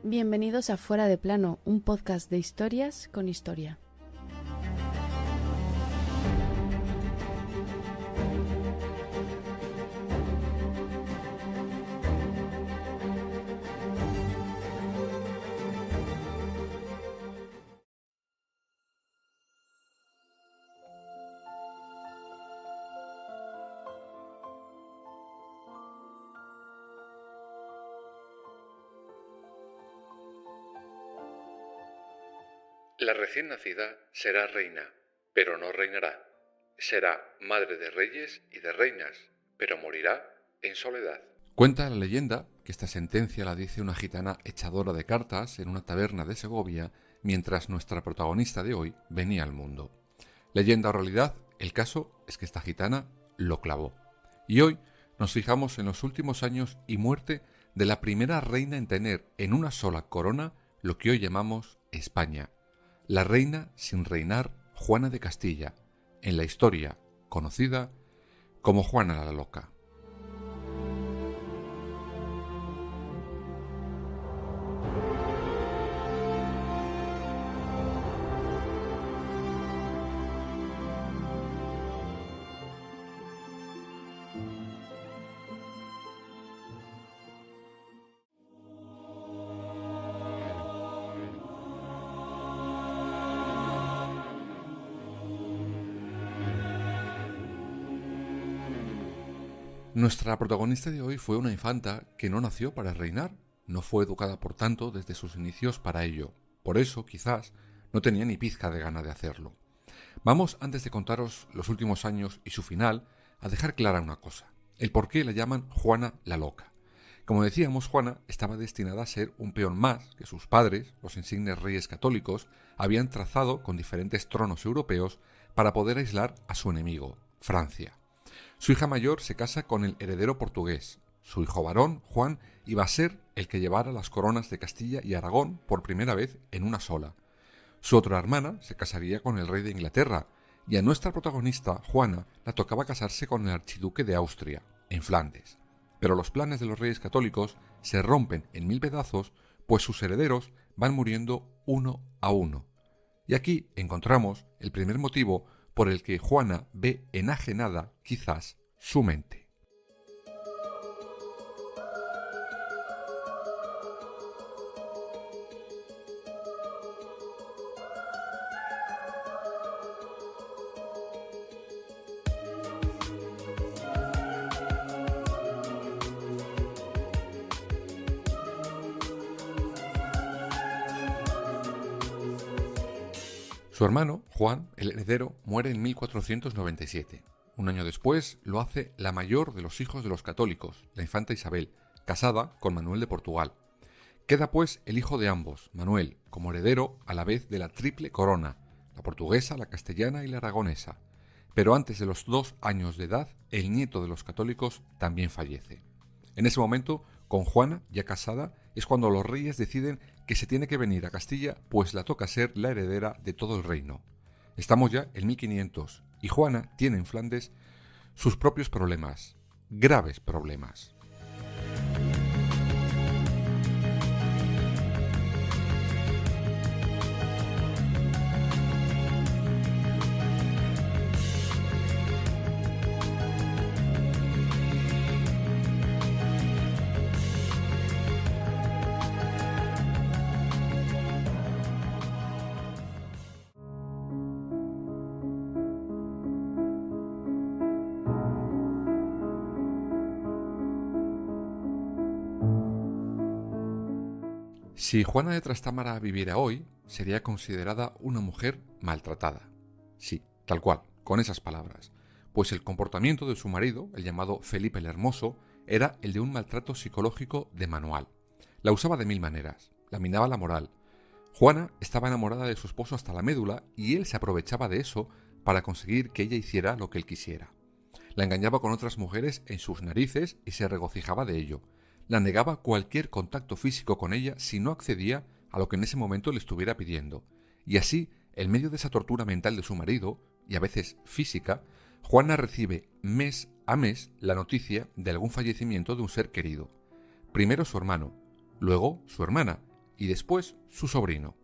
Bienvenidos a Fuera de Plano, un podcast de historias con historia. La recién nacida será reina, pero no reinará. Será madre de reyes y de reinas, pero morirá en soledad. Cuenta la leyenda que esta sentencia la dice una gitana echadora de cartas en una taberna de Segovia mientras nuestra protagonista de hoy venía al mundo. Leyenda o realidad, el caso es que esta gitana lo clavó. Y hoy nos fijamos en los últimos años y muerte de la primera reina en tener en una sola corona lo que hoy llamamos España. La reina sin reinar, Juana de Castilla, en la historia conocida como Juana la Loca. Nuestra protagonista de hoy fue una infanta que no nació para reinar, no fue educada por tanto desde sus inicios para ello. Por eso, quizás, no tenía ni pizca de gana de hacerlo. Vamos, antes de contaros los últimos años y su final, a dejar clara una cosa, el por qué la llaman Juana la Loca. Como decíamos, Juana estaba destinada a ser un peón más que sus padres, los insignes reyes católicos, habían trazado con diferentes tronos europeos para poder aislar a su enemigo, Francia. Su hija mayor se casa con el heredero portugués. Su hijo varón, Juan, iba a ser el que llevara las coronas de Castilla y Aragón por primera vez en una sola. Su otra hermana se casaría con el rey de Inglaterra, y a nuestra protagonista, Juana, la tocaba casarse con el archiduque de Austria, en Flandes. Pero los planes de los reyes católicos se rompen en mil pedazos, pues sus herederos van muriendo uno a uno. Y aquí encontramos el primer motivo por el que Juana ve enajenada, quizás, su mente. Su hermano, Juan, el heredero, muere en 1497. Un año después lo hace la mayor de los hijos de los católicos, la infanta Isabel, casada con Manuel de Portugal. Queda pues el hijo de ambos, Manuel, como heredero a la vez de la triple corona, la portuguesa, la castellana y la aragonesa. Pero antes de los 2 años de edad, el nieto de los católicos también fallece. En ese momento, con Juana, ya casada, es cuando los reyes deciden que se tiene que venir a Castilla, pues la toca ser la heredera de todo el reino. Estamos ya en 1500 y Juana tiene en Flandes sus propios problemas, graves problemas. Si Juana de Trastámara viviera hoy, sería considerada una mujer maltratada. Sí, tal cual, con esas palabras. Pues el comportamiento de su marido, el llamado Felipe el Hermoso, era el de un maltrato psicológico de manual. La usaba de 1000 maneras, la minaba la moral. Juana estaba enamorada de su esposo hasta la médula y él se aprovechaba de eso para conseguir que ella hiciera lo que él quisiera. La engañaba con otras mujeres en sus narices y se regocijaba de ello. La negaba cualquier contacto físico con ella si no accedía a lo que en ese momento le estuviera pidiendo. Y así, en medio de esa tortura mental de su marido, y a veces física, Juana recibe mes a mes la noticia de algún fallecimiento de un ser querido. Primero su hermano, luego su hermana, y después su sobrino.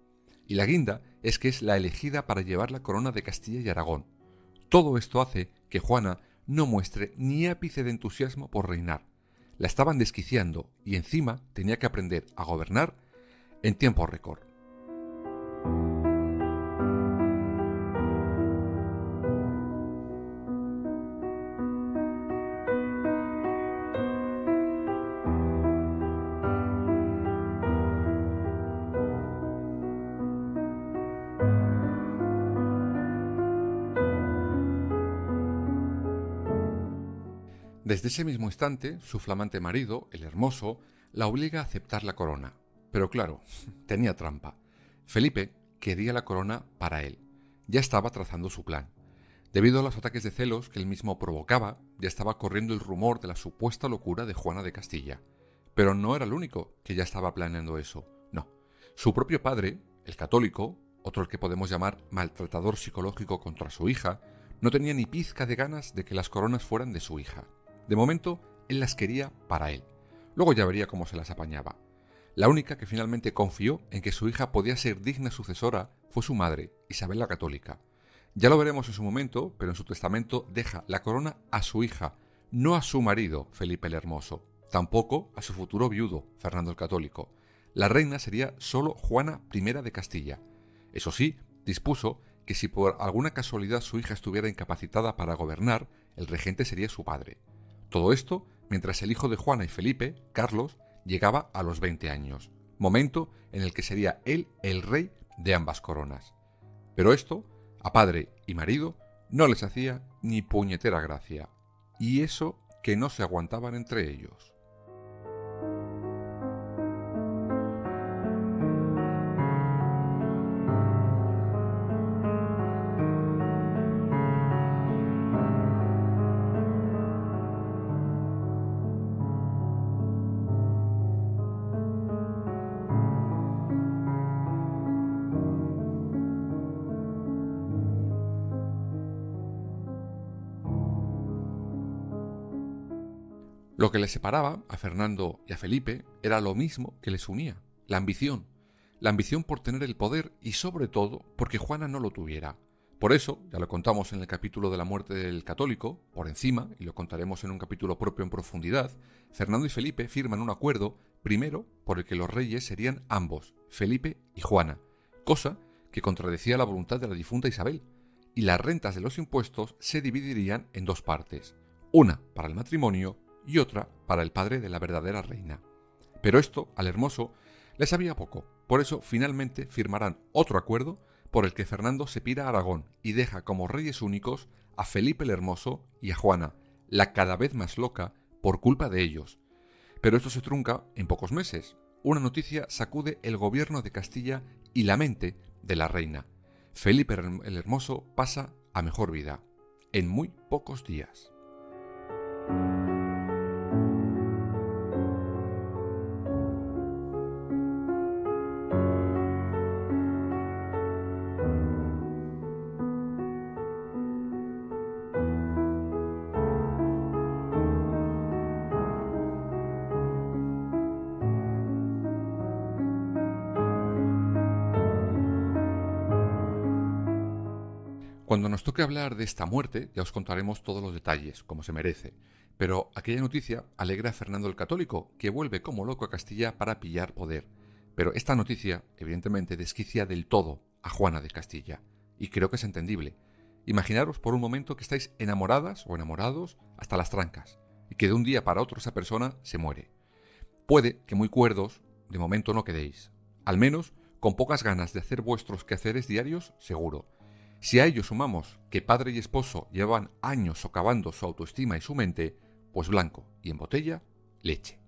Y la guinda es que es la elegida para llevar la corona de Castilla y Aragón. Todo esto hace que Juana no muestre ni ápice de entusiasmo por reinar. La estaban desquiciando y encima tenía que aprender a gobernar en tiempo récord. Desde ese mismo instante, su flamante marido, el Hermoso, la obliga a aceptar la corona. Pero claro, tenía trampa. Felipe quería la corona para él. Ya estaba trazando su plan. Debido a los ataques de celos que él mismo provocaba, ya estaba corriendo el rumor de la supuesta locura de Juana de Castilla. Pero no era el único que ya estaba planeando eso. No. Su propio padre, el católico, otro el que podemos llamar maltratador psicológico contra su hija, no tenía ni pizca de ganas de que las coronas fueran de su hija. De momento, él las quería para él. Luego ya vería cómo se las apañaba. La única que finalmente confió en que su hija podía ser digna sucesora fue su madre, Isabel la Católica. Ya lo veremos en su momento, pero en su testamento deja la corona a su hija, no a su marido, Felipe el Hermoso, tampoco a su futuro viudo, Fernando el Católico. La reina sería solo Juana I de Castilla. Eso sí, dispuso que si por alguna casualidad su hija estuviera incapacitada para gobernar, el regente sería su padre. Todo esto mientras el hijo de Juana y Felipe, Carlos, llegaba a los 20 años, momento en el que sería él el rey de ambas coronas. Pero esto, a padre y marido, no les hacía ni puñetera gracia, y eso que no se aguantaban entre ellos. Lo que les separaba a Fernando y a Felipe era lo mismo que les unía, la ambición. La ambición por tener el poder y sobre todo porque Juana no lo tuviera. Por eso, ya lo contamos en el capítulo de la muerte del católico, por encima, y lo contaremos en un capítulo propio en profundidad, Fernando y Felipe firman un acuerdo, primero, por el que los reyes serían ambos, Felipe y Juana, cosa que contradecía la voluntad de la difunta Isabel, y las rentas de los impuestos se dividirían en dos partes, una para el matrimonio y otra para el padre de la verdadera reina. Pero esto, al Hermoso, le sabía poco, por eso finalmente firmarán otro acuerdo por el que Fernando se pira a Aragón y deja como reyes únicos a Felipe el Hermoso y a Juana, la cada vez más loca, por culpa de ellos. Pero esto se trunca en pocos meses. Una noticia sacude el gobierno de Castilla y la mente de la reina. Felipe el Hermoso pasa a mejor vida, en muy pocos días. Cuando nos toque hablar de esta muerte, ya os contaremos todos los detalles, como se merece. Pero aquella noticia alegra a Fernando el Católico, que vuelve como loco a Castilla para pillar poder. Pero esta noticia, evidentemente, desquicia del todo a Juana de Castilla. Y creo que es entendible. Imaginaros por un momento que estáis enamoradas o enamorados hasta las trancas, y que de un día para otro esa persona se muere. Puede que muy cuerdos, de momento no quedéis. Al menos, con pocas ganas de hacer vuestros quehaceres diarios, seguro. Si a ello sumamos que padre y esposo llevan años socavando su autoestima y su mente, pues blanco y en botella, leche.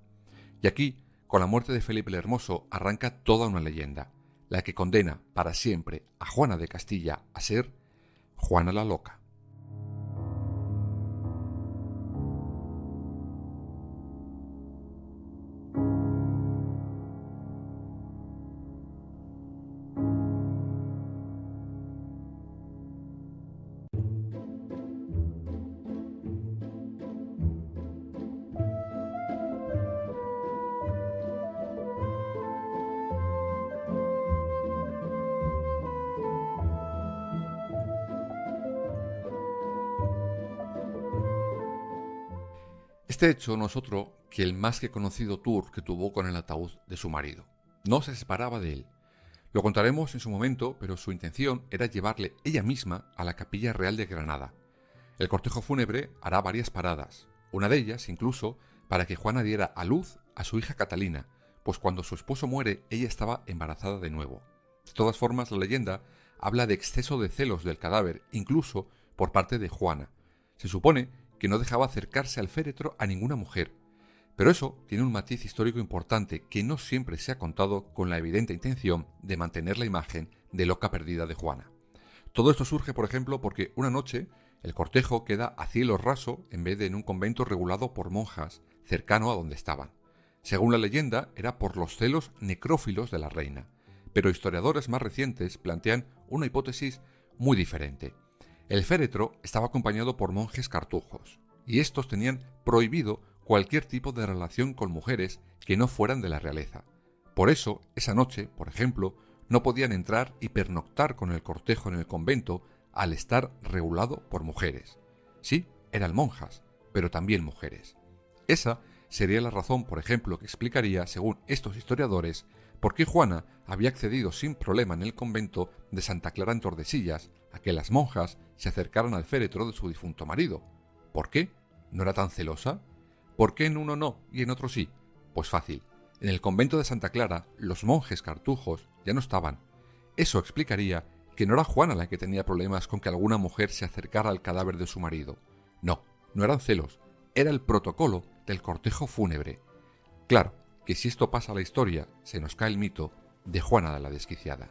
Y aquí, con la muerte de Felipe el Hermoso, arranca toda una leyenda, la que condena para siempre a Juana de Castilla a ser Juana la Loca. Este hecho no es otro que el más que conocido tour que tuvo con el ataúd de su marido. No se separaba de él. Lo contaremos en su momento, pero su intención era llevarle ella misma a la Capilla Real de Granada. El cortejo fúnebre hará varias paradas, una de ellas incluso para que Juana diera a luz a su hija Catalina, pues cuando su esposo muere ella estaba embarazada de nuevo. De todas formas, la leyenda habla de exceso de celos del cadáver, incluso por parte de Juana. Se supone que no dejaba acercarse al féretro a ninguna mujer, pero eso tiene un matiz histórico importante que no siempre se ha contado con la evidente intención de mantener la imagen de loca perdida de Juana. Todo esto surge, por ejemplo, porque una noche el cortejo queda a cielo raso en vez de en un convento regulado por monjas cercano a donde estaban. Según la leyenda, era por los celos necrófilos de la reina, pero historiadores más recientes plantean una hipótesis muy diferente. El féretro estaba acompañado por monjes cartujos, y estos tenían prohibido cualquier tipo de relación con mujeres que no fueran de la realeza. Por eso, esa noche, por ejemplo, no podían entrar y pernoctar con el cortejo en el convento al estar regulado por mujeres. Sí, eran monjas, pero también mujeres. Esa sería la razón, por ejemplo, que explicaría, según estos historiadores, por qué Juana había accedido sin problema en el convento de Santa Clara en Tordesillas a que las monjas se acercaran al féretro de su difunto marido. ¿Por qué? ¿No era tan celosa? ¿Por qué en uno no y en otro sí? Pues fácil. En el convento de Santa Clara, los monjes cartujos ya no estaban. Eso explicaría que no era Juana la que tenía problemas con que alguna mujer se acercara al cadáver de su marido. No, no eran celos. Era el protocolo del cortejo fúnebre. Claro, que si esto pasa a la historia, se nos cae el mito de Juana la Desquiciada.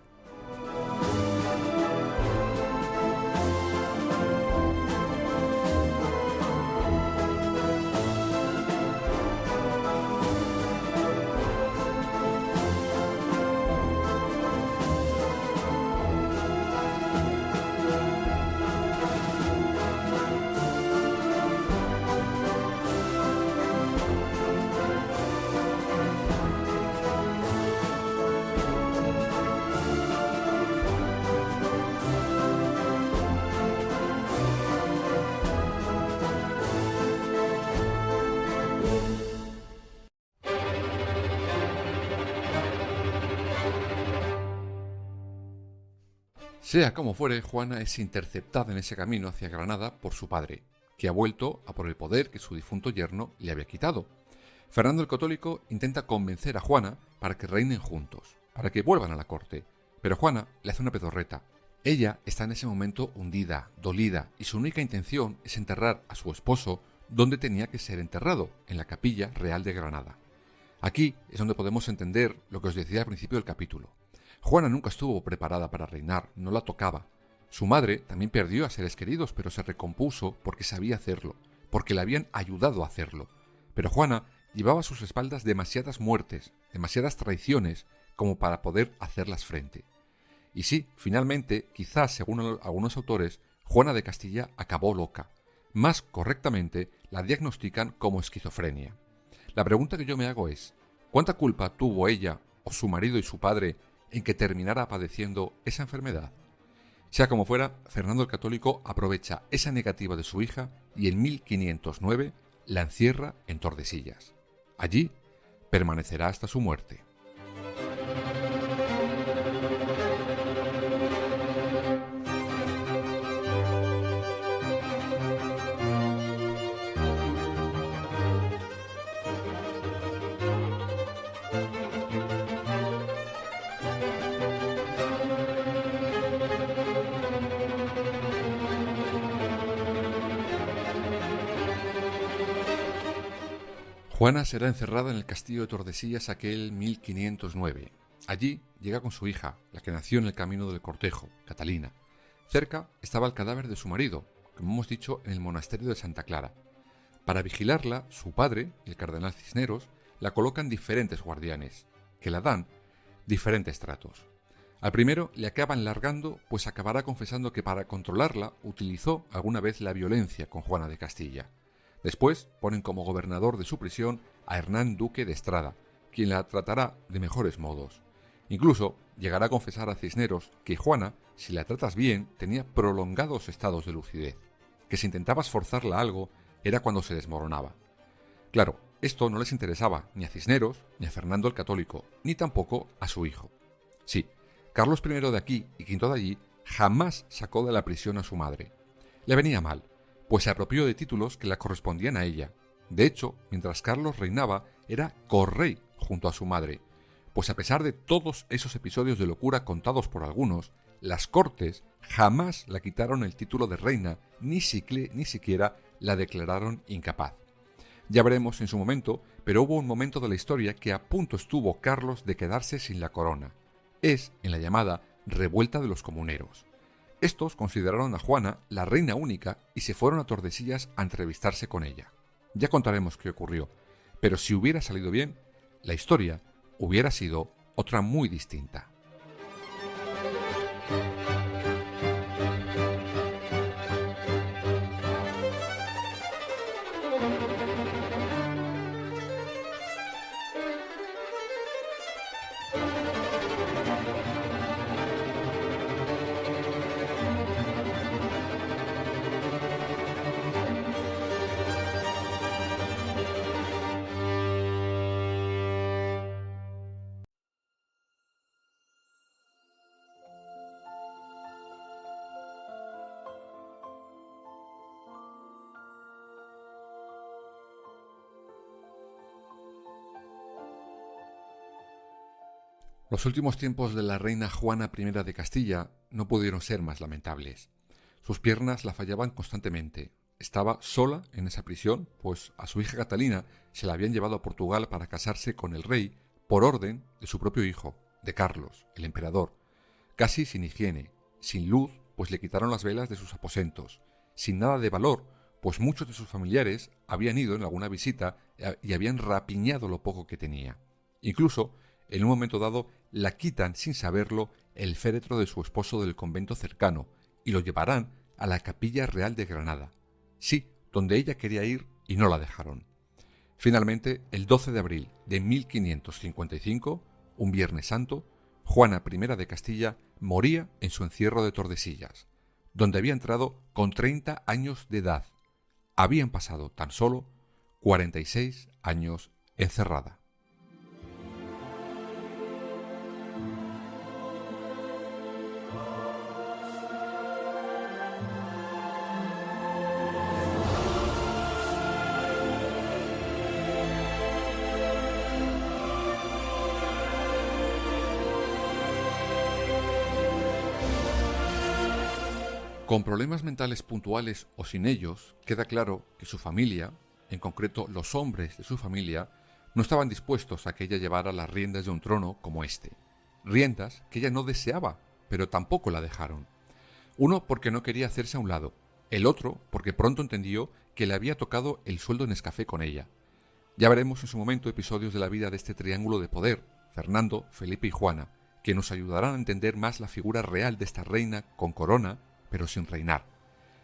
Sea como fuere, Juana es interceptada en ese camino hacia Granada por su padre, que ha vuelto a por el poder que su difunto yerno le había quitado. Fernando el Católico intenta convencer a Juana para que reinen juntos, para que vuelvan a la corte, pero Juana le hace una pedorreta. Ella está en ese momento hundida, dolida, y su única intención es enterrar a su esposo donde tenía que ser enterrado, en la Capilla Real de Granada. Aquí es donde podemos entender lo que os decía al principio del capítulo. Juana nunca estuvo preparada para reinar, no la tocaba. Su madre también perdió a seres queridos, pero se recompuso porque sabía hacerlo, porque le habían ayudado a hacerlo. Pero Juana llevaba a sus espaldas demasiadas muertes, demasiadas traiciones, como para poder hacerlas frente. Y sí, finalmente, quizás según algunos autores, Juana de Castilla acabó loca. Más correctamente, la diagnostican como esquizofrenia. La pregunta que yo me hago es, ¿cuánta culpa tuvo ella, o su marido y su padre, en que terminara padeciendo esa enfermedad? Sea como fuera, Fernando el Católico aprovecha esa negativa de su hija y en 1509 la encierra en Tordesillas. Allí permanecerá hasta su muerte. Juana será encerrada en el castillo de Tordesillas aquel 1509. Allí llega con su hija, la que nació en el camino del cortejo, Catalina. Cerca estaba el cadáver de su marido, como hemos dicho, en el monasterio de Santa Clara. Para vigilarla, su padre, el cardenal Cisneros, la colocan diferentes guardianes, que la dan diferentes tratos. Al primero le acaban largando, pues acabará confesando que para controlarla utilizó alguna vez la violencia con Juana de Castilla. Después ponen como gobernador de su prisión a Hernán Duque de Estrada, quien la tratará de mejores modos. Incluso llegará a confesar a Cisneros que Juana, si la tratas bien, tenía prolongados estados de lucidez, que si intentabas forzarla a algo era cuando se desmoronaba. Claro, esto no les interesaba ni a Cisneros, ni a Fernando el Católico, ni tampoco a su hijo. Sí, Carlos I de aquí y V de allí jamás sacó de la prisión a su madre. Le venía mal, pues se apropió de títulos que le correspondían a ella. De hecho, mientras Carlos reinaba, era correy junto a su madre, pues a pesar de todos esos episodios de locura contados por algunos, las Cortes jamás le quitaron el título de reina, ni siquiera la declararon incapaz. Ya veremos en su momento, pero hubo un momento de la historia que a punto estuvo Carlos de quedarse sin la corona. Es en la llamada Revuelta de los Comuneros. Estos consideraron a Juana la reina única y se fueron a Tordesillas a entrevistarse con ella. Ya contaremos qué ocurrió, pero si hubiera salido bien, la historia hubiera sido otra muy distinta. Los últimos tiempos de la reina Juana I de Castilla no pudieron ser más lamentables. Sus piernas la fallaban constantemente. Estaba sola en esa prisión, pues a su hija Catalina se la habían llevado a Portugal para casarse con el rey por orden de su propio hijo, de Carlos, el emperador. Casi sin higiene, sin luz, pues le quitaron las velas de sus aposentos, sin nada de valor, pues muchos de sus familiares habían ido en alguna visita y habían rapiñado lo poco que tenía. Incluso, en un momento dado, la quitan sin saberlo el féretro de su esposo del convento cercano y lo llevarán a la Capilla Real de Granada. Sí, donde ella quería ir y no la dejaron. Finalmente, el 12 de abril de 1555, un Viernes Santo, Juana I de Castilla moría en su encierro de Tordesillas, donde había entrado con 30 años de edad. Habían pasado tan solo 46 años encerrada. Con problemas mentales puntuales o sin ellos, queda claro que su familia, en concreto los hombres de su familia, no estaban dispuestos a que ella llevara las riendas de un trono como este. Riendas que ella no deseaba, pero tampoco la dejaron. Uno porque no quería hacerse a un lado, el otro porque pronto entendió que le había tocado el sueldo en Nescafé con ella. Ya veremos en su momento episodios de la vida de este triángulo de poder, Fernando, Felipe y Juana, que nos ayudarán a entender más la figura real de esta reina con corona, pero sin reinar.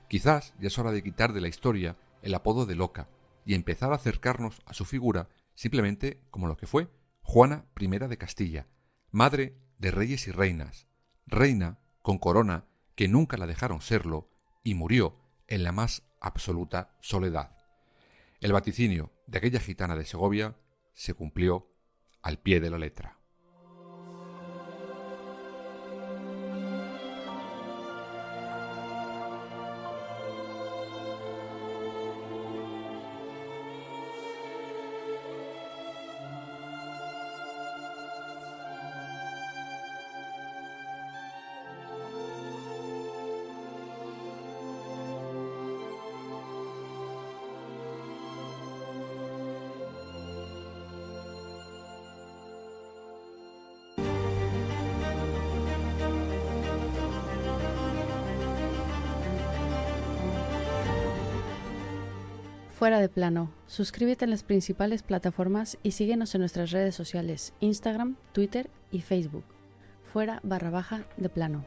Quizás ya es hora de quitar de la historia el apodo de loca y empezar a acercarnos a su figura simplemente como lo que fue Juana I de Castilla, madre de reyes y reinas, reina con corona que nunca la dejaron serlo y murió en la más absoluta soledad. El vaticinio de aquella gitana de Segovia se cumplió al pie de la letra. Fuera de plano. Suscríbete en las principales plataformas y síguenos en nuestras redes sociales, Instagram, Twitter y Facebook. Fuera _de plano.